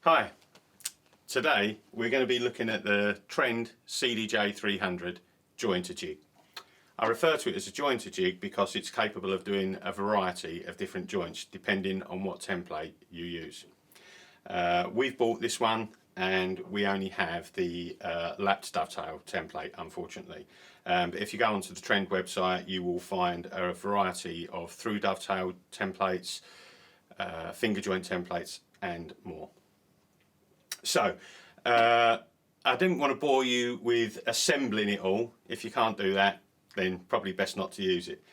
Hi, today we're going to be looking at the Trend CDJ300 jointer jig. I refer to it as a jointer jig because it's capable of doing a variety of different joints depending on what template you use. We've bought this one and we only have the lapped dovetail template, unfortunately. But if you go onto the Trend website, you will find a variety of through dovetail templates, finger joint templates and more. So, I didn't want to bore you with assembling it all. If you can't do that, then probably best not to use it.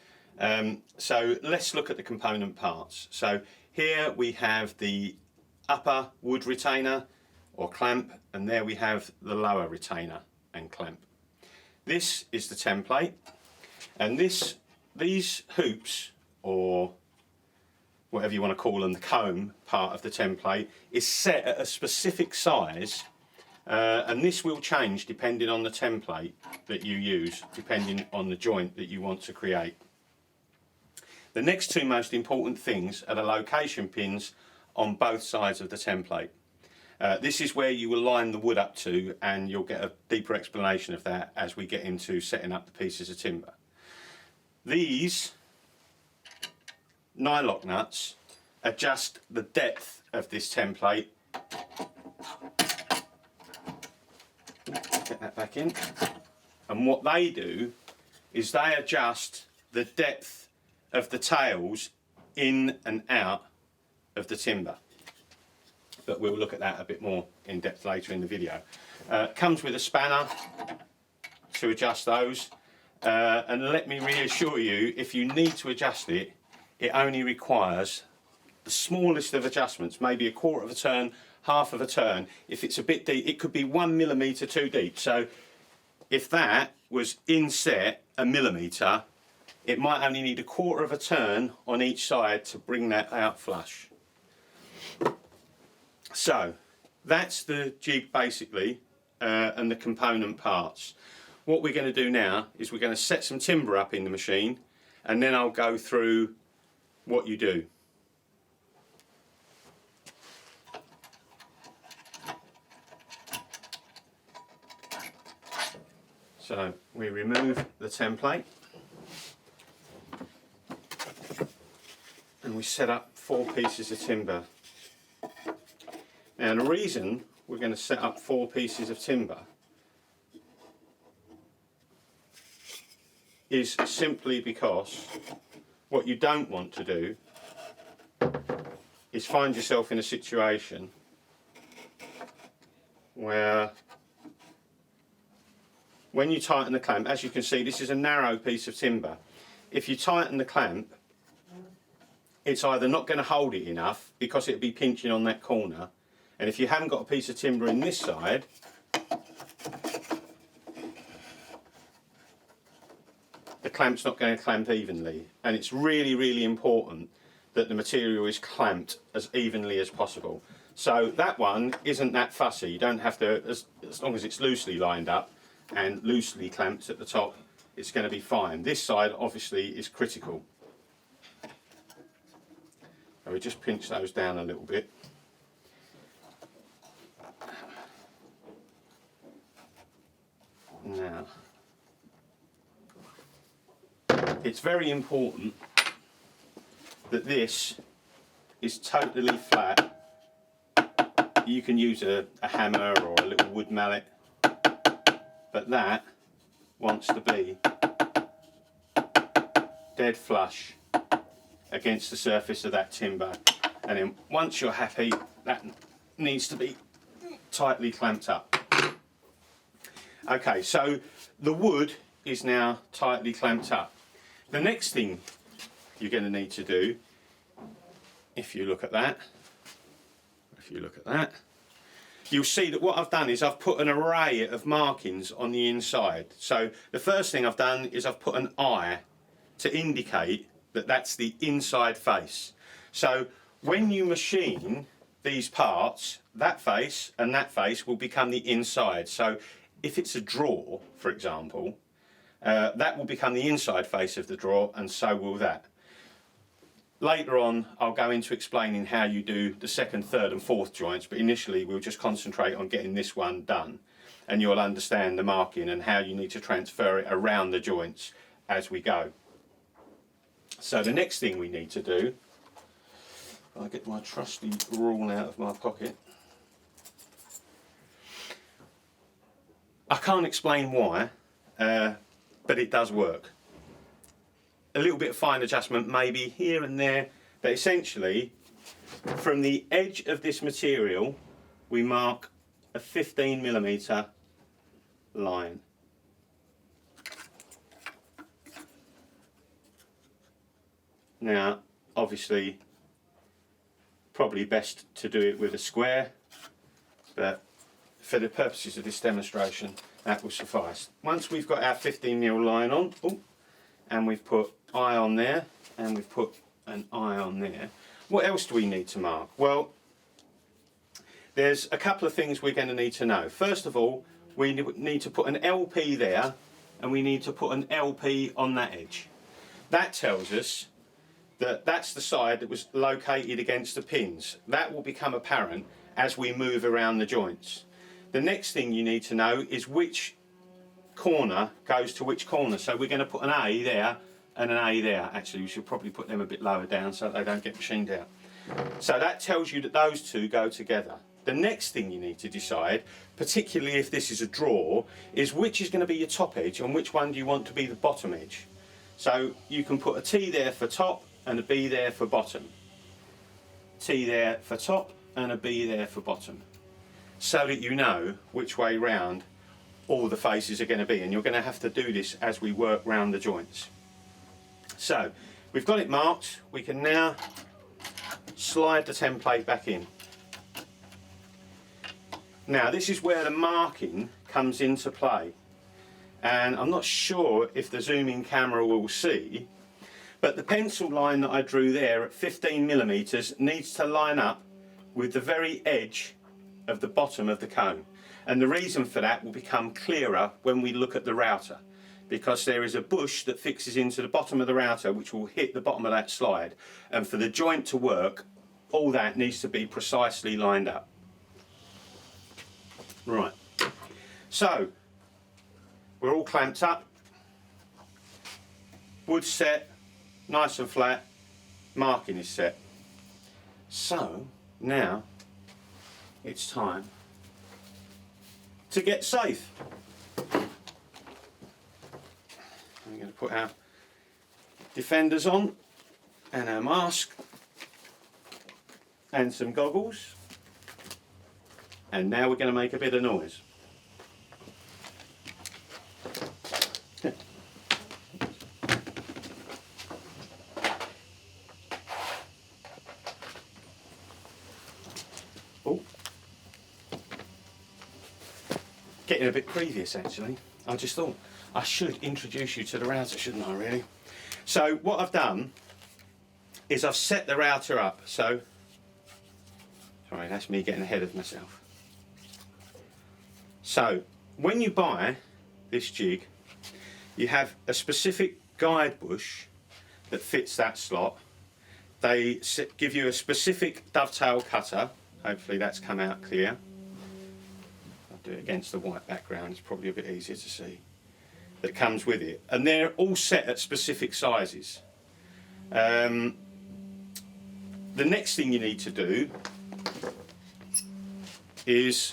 So let's look at the component parts. So here we have the upper wood retainer or clamp, and there we have the lower retainer and clamp. This is the template, and these hoops, or whatever you want to call them, the comb part of the template, is set at a specific size, and this will change depending on the template that you use, depending on the joint that you want to create. The next two most important things are the location pins on both sides of the template. This is where you will line the wood up to, and you'll get a deeper explanation of that as we get into setting up the pieces of timber. These nylock nuts adjust the depth of this template. Get that back in. And what they do is they adjust the depth of the tails in and out of the timber. But we'll look at that a bit more in depth later in the video. Comes with a spanner to adjust those. And let me reassure you, if you need to adjust it, it only requires the smallest of adjustments, maybe a quarter of a turn, half of a turn. If it's a bit deep, it could be 1 millimetre too deep. So if that was inset a millimetre, it might only need a quarter of a turn on each side to bring that out flush. So that's the jig basically, and the component parts. What we're going to do now is we're going to set some timber up in the machine, and then I'll go through what you do. So we remove the template and we set up 4 pieces of timber. Now the reason we're going to set up 4 pieces of timber is simply because what you don't want to do is find yourself in a situation where when you tighten the clamp, as you can see this is a narrow piece of timber, if you tighten the clamp it's either not going to hold it enough because it'll be pinching on that corner, and if you haven't got a piece of timber in this side, the clamp's not going to clamp evenly, and it's really important that the material is clamped as evenly as possible. So that one isn't that fussy. You don't have to, as long as it's loosely lined up and loosely clamped at the top, it's going to be fine. This side obviously is critical. So we just pinch those down a little bit. Now, it's very important that this is totally flat. You can use a hammer or a little wood mallet, but that wants to be dead flush against the surface of that timber, and then once you're happy, that needs to be tightly clamped up. Okay, so the wood is now tightly clamped up. The next thing you're going to need to do, if you look at that, you'll see that what I've done is I've put an array of markings on the inside. So the first thing I've done is I've put an eye to indicate that that's the inside face. So when you machine these parts, that face and that face will become the inside. So if it's a drawer, for example, that will become the inside face of the drawer, and so will that. Later on, I'll go into explaining how you do the second, third and fourth joints, but initially we'll just concentrate on getting this one done, and you'll understand the marking and how you need to transfer it around the joints as we go. So the next thing we need to do, I'll get my trusty rule out of my pocket. I can't explain why, but it does work. A little bit of fine adjustment maybe here and there, but essentially from the edge of this material we mark a 15mm line. Now obviously probably best to do it with a square, but for the purposes of this demonstration that will suffice. Once we've got our 15mm line on, and we've put eye on there, and we've put an eye on there, what else do we need to mark? Well, there's a couple of things we're going to need to know. First of all, we need to put an LP there, and we need to put an LP on that edge. That tells us that that's the side that was located against the pins. That will become apparent as we move around the joints. The next thing you need to know is which corner goes to which corner. So we're going to put an A there and an A there. Actually, we should probably put them a bit lower down so they don't get machined out. So that tells you that those two go together. The next thing you need to decide, particularly if this is a draw, is which is going to be your top edge and which one do you want to be the bottom edge. So you can put a T there for top and a B there for bottom. T there for top and a B there for bottom. So that you know which way round all the faces are going to be, and you're going to have to do this as we work round the joints. So we've got it marked. We can now slide the template back in. Now this is where the marking comes into play, and I'm not sure if the zooming camera will see, but the pencil line that I drew there at 15mm needs to line up with the very edge of the bottom of the cone. And the reason for that will become clearer when we look at the router, because there is a bush that fixes into the bottom of the router which will hit the bottom of that slide, and for the joint to work all that needs to be precisely lined up. Right, so we're all clamped up, wood set, nice and flat, marking is set. So now it's time to get safe. I'm going to put our defenders on and our mask and some goggles, and now we're going to make a bit of noise. Oh, getting a bit previous actually. I just thought I should introduce you to the router, shouldn't I really? So what I've done is I've set the router up. So, sorry, that's me getting ahead of myself. So when you buy this jig, you have a specific guide bush that fits that slot. They give you a specific dovetail cutter. Hopefully that's come out clear. I'll do it against the white background, it's probably a bit easier to see. That comes with it, and they're all set at specific sizes. The next thing you need to do is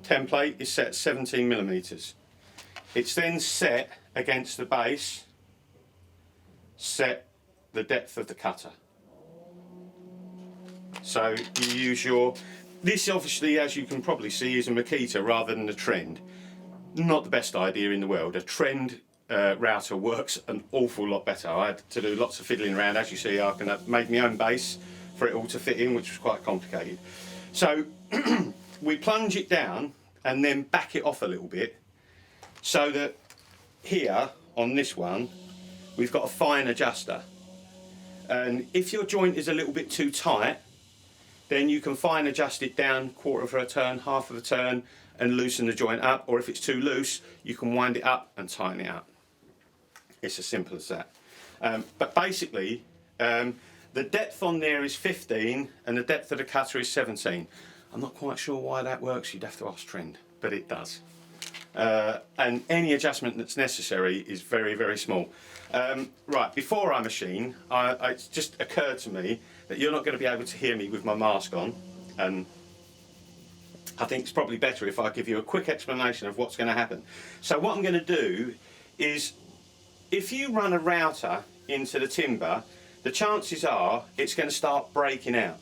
template is set at 17mm. It's then set against the base, set the depth of the cutter. So you use your, this obviously, as you can probably see, is a Makita rather than a trend. Not the best idea in the world. A trend router works an awful lot better. I had to do lots of fiddling around. As you see, I can make my own base for it all to fit in, which was quite complicated. So we plunge it down and then back it off a little bit, so that here on this one we've got a fine adjuster, and if your joint is a little bit too tight, then you can fine adjust it down 1/4 of a turn, 1/2 of a turn, and loosen the joint up, or if it's too loose you can wind it up and tighten it up. It's as simple as that. But basically, the depth on there is 15 and the depth of the cutter is 17. I'm not quite sure why that works, you'd have to ask Trend, but it does. And any adjustment that's necessary is very, very small. Right, before I machine, it just occurred to me that you're not going to be able to hear me with my mask on, and I think it's probably better if I give you a quick explanation of what's going to happen. So what I'm going to do is, if you run a router into the timber, the chances are it's going to start breaking out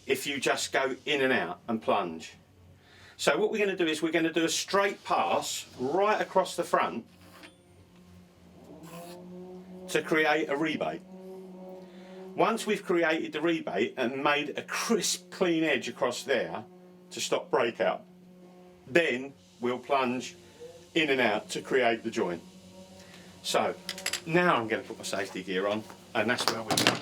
if you just go in and out and plunge. So what we're going to do is we're going to do a straight pass right across the front to create a rebate. Once we've created the rebate and made a crisp, clean edge across there to stop breakout, then we'll plunge in and out to create the join. So now I'm going to put my safety gear on, and that's where we go.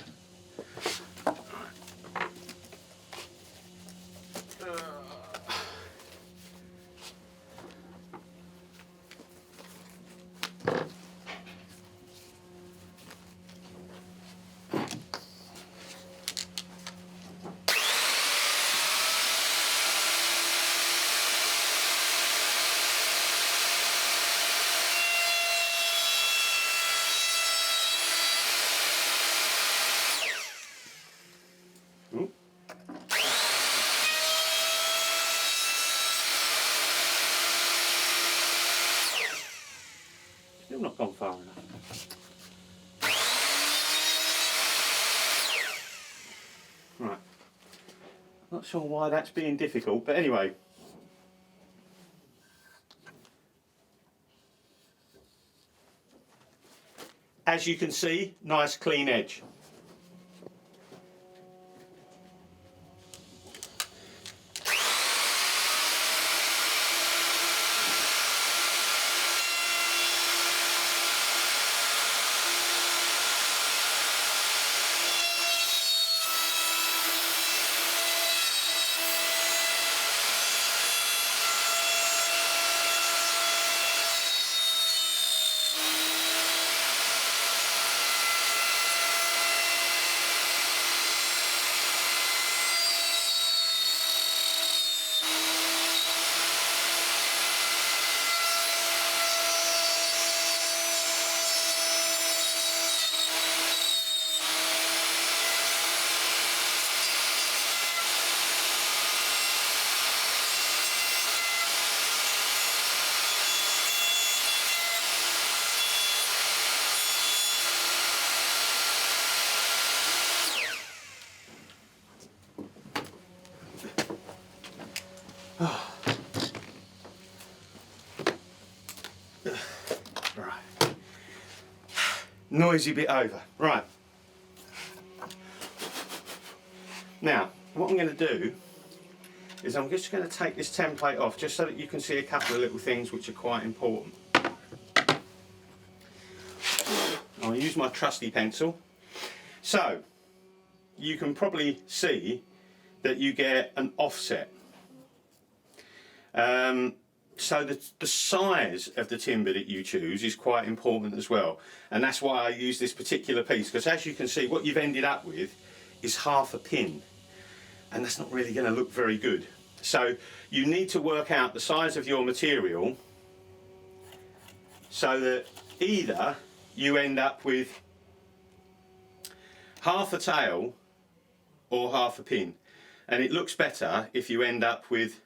Still not gone far enough. Right. Not sure why that's being difficult, but anyway. As you can see, nice clean edge. Right. Noisy bit over. Right. Now, what I'm going to do is I'm just going to take this template off just so that you can see a couple of little things which are quite important. I'll use my trusty pencil. So, you can probably see that you get an offset. So the size of the timber that you choose is quite important as well, and that's why I use this particular piece, because as you can see what you've ended up with is half a pin, and that's not really going to look very good. So you need to work out the size of your material so that either you end up with half a tail or half a pin, and it looks better if you end up with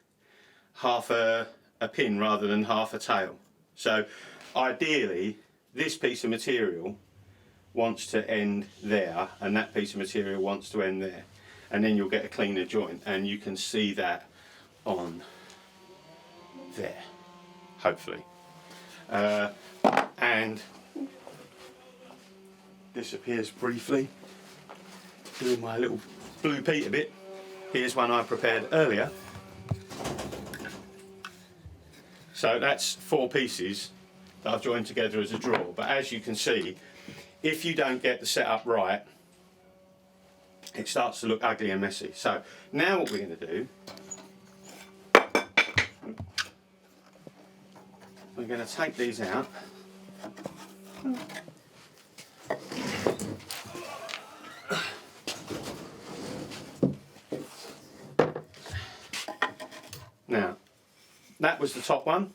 half a pin rather than half a tail. So ideally this piece of material wants to end there and that piece of material wants to end there, and then you'll get a cleaner joint, and you can see that on there hopefully. And disappears briefly doing my little Blue Peter bit. Here's one I prepared earlier. So that's 4 pieces that I've joined together as a drawer, but as you can see, if you don't get the setup right, it starts to look ugly and messy. So now what we're going to do, we're going to take these out Now, that was the top one,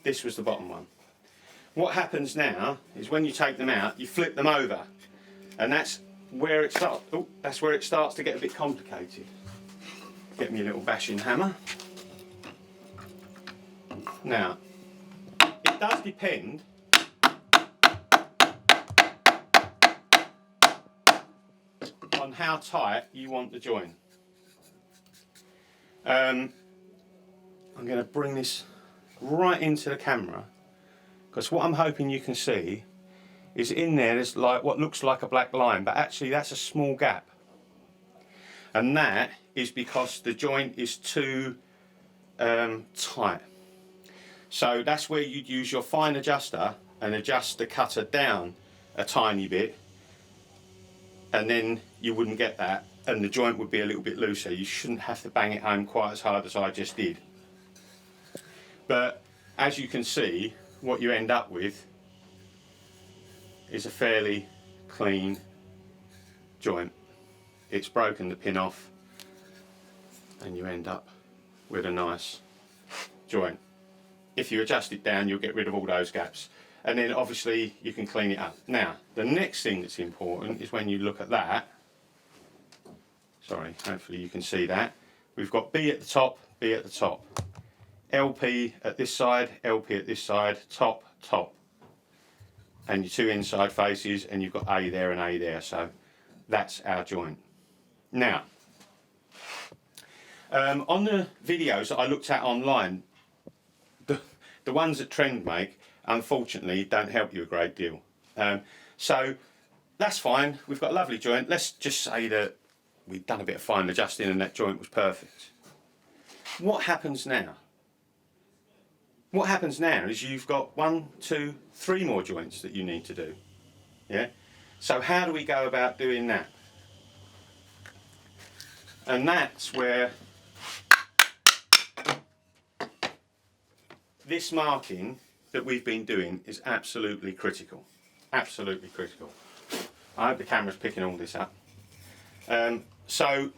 this was the bottom one. What happens now is when you take them out, you flip them over, and that's where it starts. Oh, that's where it starts to get a bit complicated. Get me a little bashing hammer. Now, it does depend on how tight you want the joint. I'm going to bring this right into the camera, because what I'm hoping you can see is in there's like what looks like a black line, but actually that's a small gap, and that is because the joint is too tight. So that's where you'd use your fine adjuster and adjust the cutter down a tiny bit, and then you wouldn't get that, and the joint would be a little bit looser. You shouldn't have to bang it home quite as hard as I just did. But as you can see, what you end up with is a fairly clean joint. It's broken the pin off, and you end up with a nice joint. If you adjust it down, you'll get rid of all those gaps, and then obviously you can clean it up. Now, the next thing that's important is when you look at that, sorry, hopefully you can see that, we've got B at the top, B at the top, LP at this side, LP at this side, top, top, and your two inside faces, and you've got A there and A there, so that's our joint. Now, on the videos that I looked at online, the ones that Trend make, unfortunately, don't help you a great deal. So that's fine, we've got a lovely joint. Let's just say that we've done a bit of fine adjusting and that joint was perfect. What happens now? What happens now is you've got 1, 2, 3 more joints that you need to do. Yeah? So how do we go about doing that? And that's where this marking that we've been doing is absolutely critical. Absolutely critical. I hope the camera's picking all this up. So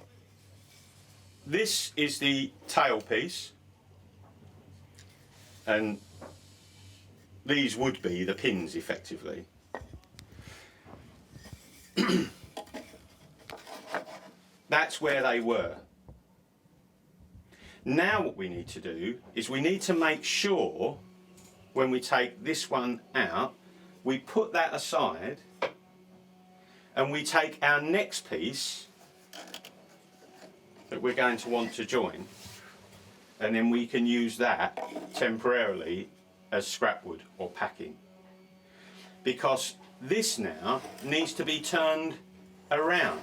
this is the tail piece, and these would be the pins effectively. That's where they were. Now what we need to do is we need to make sure when we take this one out, we put that aside and we take our next piece that we're going to want to join, and then we can use that temporarily as scrap wood or packing, because this now needs to be turned around.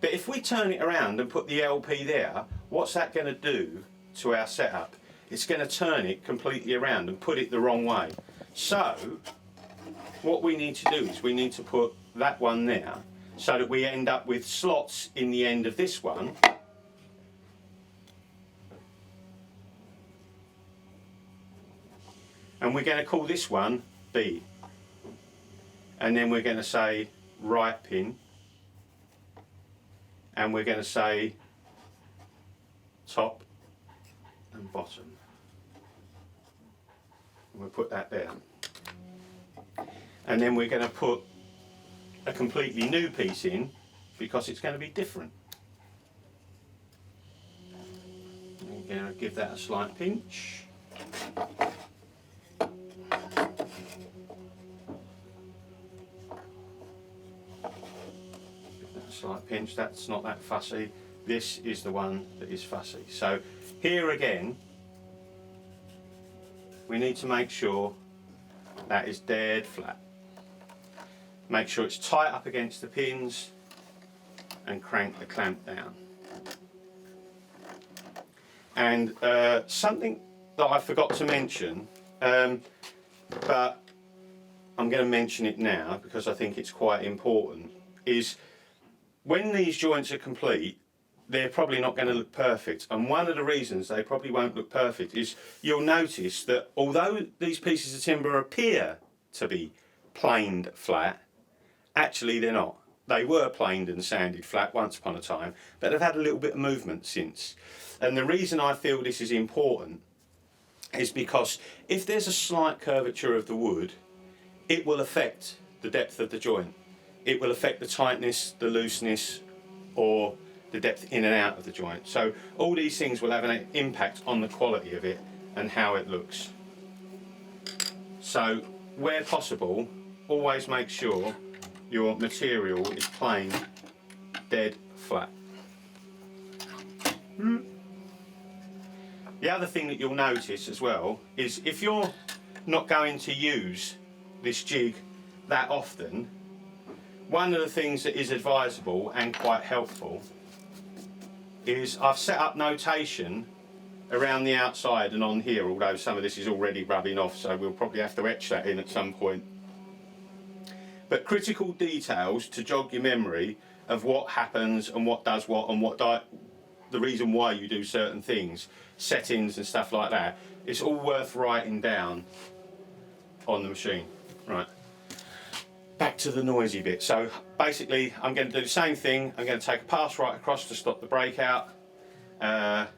But if we turn it around and put the LP there, what's that going to do to our setup? It's going to turn it completely around and put it the wrong way. So what we need to do is we need to put that one there so that we end up with slots in the end of this one. And we're going to call this one B. And then we're going to say right pin. And we're going to say top and bottom. And we'll put that there. And then we're going to put a completely new piece in, because it's going to be different. We're going to give that a slight pinch. Slight pinch, that's not that fussy. This is the one that is fussy. So here again, we need to make sure that is dead flat. Make sure it's tight up against the pins and crank the clamp down. And something that I forgot to mention, but I'm going to mention it now because I think it's quite important, is when these joints are complete, they're probably not going to look perfect. And one of the reasons they probably won't look perfect is you'll notice that although these pieces of timber appear to be planed flat. Actually they're not. They were planed and sanded flat once upon a time, but they've had a little bit of movement since. And the reason I feel this is important is because if there's a slight curvature of the wood, it will affect the depth of the joint. It will affect the tightness, the looseness, or the depth in and out of the joint. So all these things will have an impact on the quality of it and how it looks. So where possible, always make sure your material is planed dead flat. The other thing that you'll notice as well is if you're not going to use this jig that often, one of the things that is advisable and quite helpful is I've set up notation around the outside and on here, although some of this is already rubbing off, so we'll probably have to etch that in at some point. But critical details to jog your memory of what happens and what does what and what the reason why you do certain things, settings and stuff like that. It's all worth writing down on the machine. Right, back to the noisy bit. So basically I'm going to do the same thing. I'm going to take a pass right across to stop the breakout, and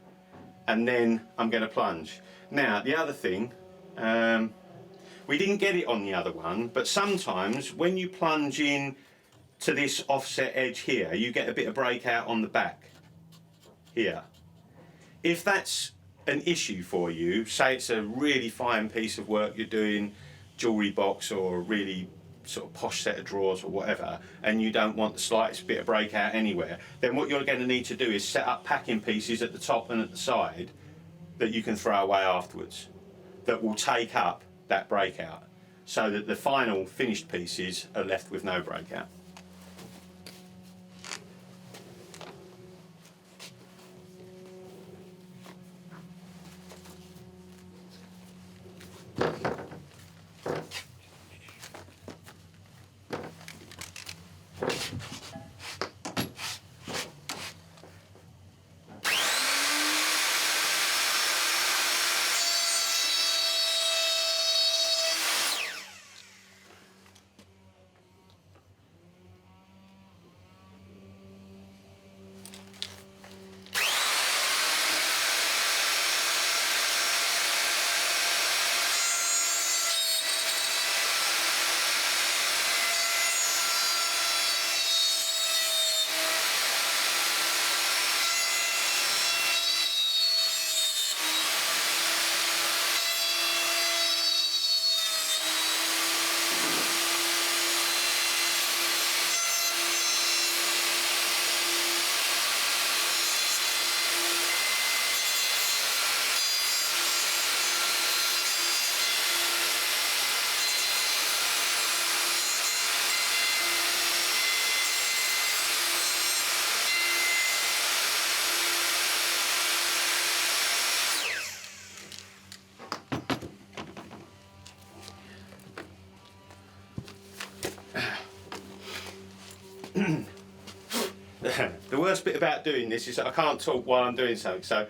then I'm going to plunge. Now the other thing, we didn't get it on the other one, but sometimes when you plunge in to this offset edge here, you get a bit of breakout on the back here. If that's an issue for you, say it's a really fine piece of work you're doing, jewellery box or a really sort of posh set of drawers or whatever, and you don't want the slightest bit of breakout anywhere, then what you're going to need to do is set up packing pieces at the top and at the side that you can throw away afterwards, that will take up that breakout, so that the final finished pieces are left with no breakout. The worst bit about doing this is that I can't talk while I'm doing something, so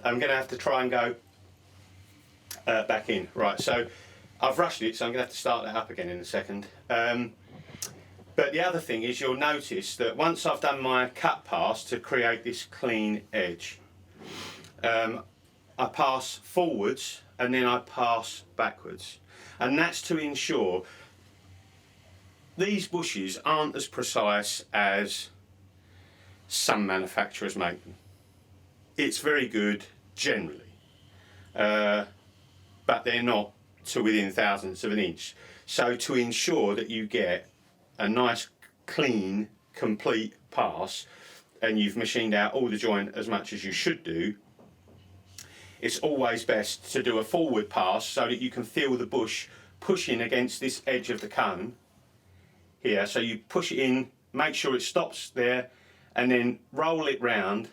I'm going to have to try and go back in. Right, so I've rushed it, so I'm going to have to start that up again in a second. But the other thing is, you'll notice that once I've done my cut pass to create this clean edge, I pass forwards and then I pass backwards, and that's to ensure these bushes aren't as precise as some manufacturers make them. It's very good generally, but they're not to within thousandths of an inch. So to ensure that you get a nice clean complete pass and you've machined out all the joint as much as you should do, it's always best to do a forward pass so that you can feel the bush pushing against this edge of the cone here. So you push it in, make sure it stops there, and then roll it round,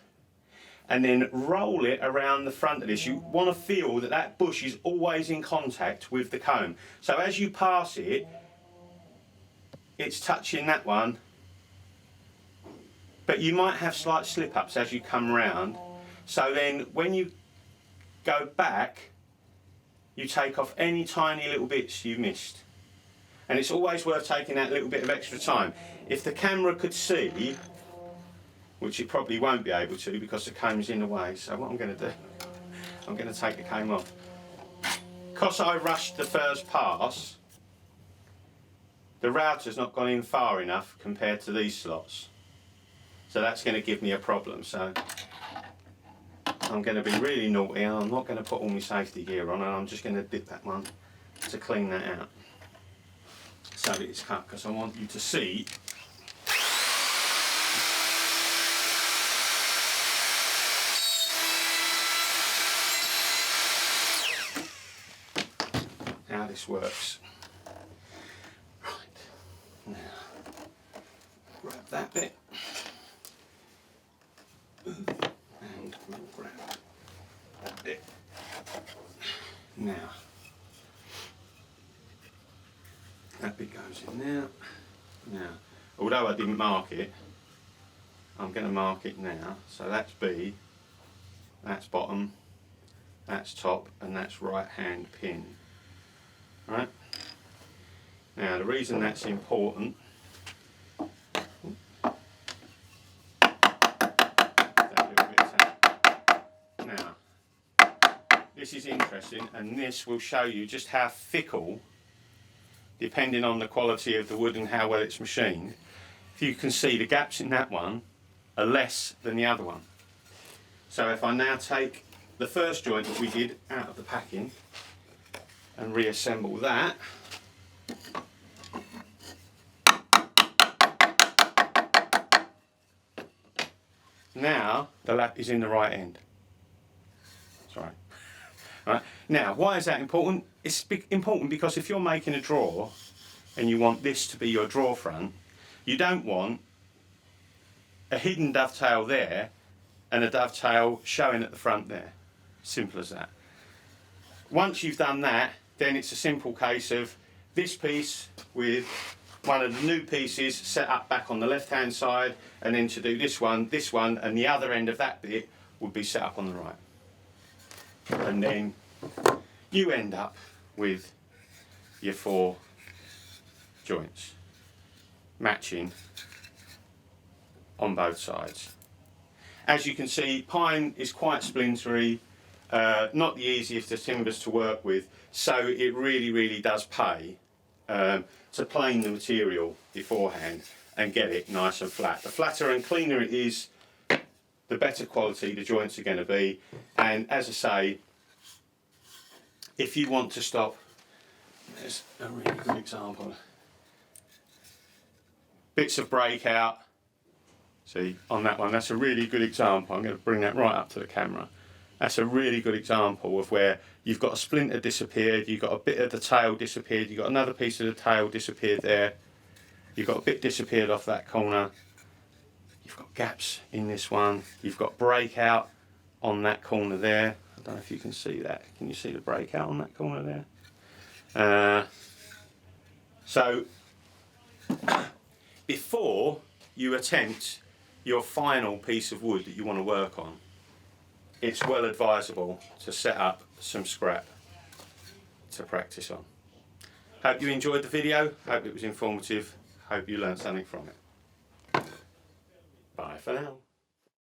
and then roll it around the front of this. You want to feel that that bush is always in contact with the comb. So as you pass it, it's touching that one, but you might have slight slip-ups as you come round. So then when you go back, you take off any tiny little bits you missed. And it's always worth taking that little bit of extra time. If the camera could see, which it probably won't be able to because the comb's in the way, so what I'm going to do, I'm going to take the comb off. Because I rushed the first pass, the router's not gone in far enough compared to these slots. So that's going to give me a problem. So I'm going to be really naughty and I'm not going to put all my safety gear on, and I'm just going to dip that one to clean that out so that it's cut, because I want you to see how this works. Right, now grab that bit and we'll grab that bit. Now that bit goes in there. Now, although I didn't mark it, I'm going to mark it now. So that's B, that's bottom, that's top, and that's right hand pin. Right? Now the reason that's important, now this is interesting, and this will show you just how fickle, depending on the quality of the wood and how well it's machined, if you can see the gaps in that one are less than the other one. So if I now take the first joint that we did out of the packing and reassemble that, now the lap is in the right end. That's right. Right. Now, why is that important? It's important because if you're making a drawer and you want this to be your drawer front, you don't want a hidden dovetail there and a dovetail showing at the front there. Simple as that. Once you've done that, then it's a simple case of this piece with one of the new pieces set up back on the left hand side, and then to do this one, and the other end of that bit would be set up on the right. And then you end up with your 4 joints matching on both sides. As you can see, pine is quite splintery, not the easiest of timbers to work with, so it really does pay to plane the material beforehand and get it nice and flat. The flatter and cleaner it is, the better quality the joints are going to be. And as I say, if you want to stop, there's a really good example. Bits of breakout, see on that one, that's a really good example. I'm going to bring that right up to the camera. That's a really good example of where you've got a splinter disappeared, you've got a bit of the tail disappeared, you've got another piece of the tail disappeared there, you've got a bit disappeared off that corner, you've got gaps in this one, you've got breakout on that corner there. I don't know if you can see that. Can you see the breakout on that corner there? So before you attempt your final piece of wood that you want to work on, it's well advisable to set up some scrap to practice on. Hope you enjoyed the video, hope it was informative, hope you learned something from it. Bye for now.